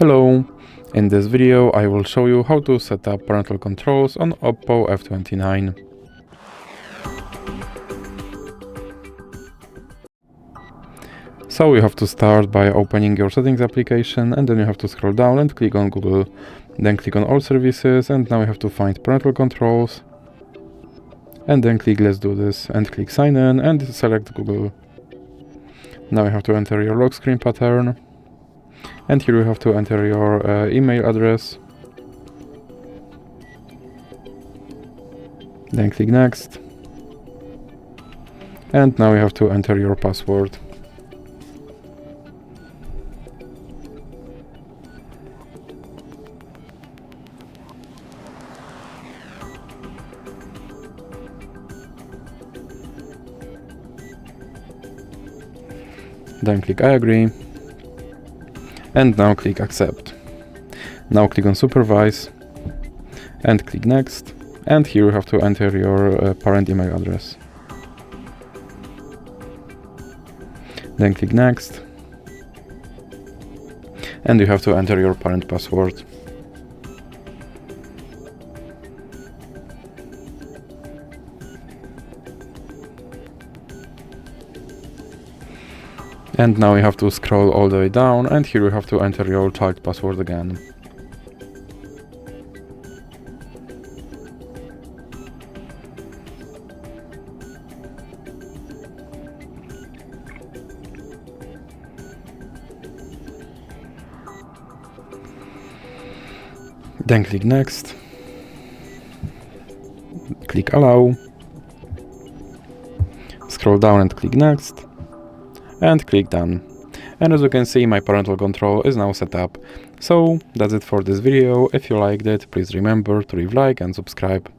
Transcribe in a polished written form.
Hello! In this video I will show you how to set up parental controls on OPPO F29. So you have to start by opening your settings application, and then you have to scroll down and click on Google. Then click on all services, and now you have to find parental controls. And then click let's do this and click sign in and select Google. Now you have to enter your lock screen pattern. And here you have to enter your email address. Then click next. And now you have to enter your password. Then click I agree. And now click accept. Now click on supervise and click next, and here you have to enter your parent email address. Then click next, and you have to enter your parent password. And now you have to scroll all the way down, and here you have to enter your child password again. Then click next, click allow, scroll down and click next, and click done. And as you can see, my parental control is now set up. So that's it for this video. If you liked it, please remember to leave a like and subscribe.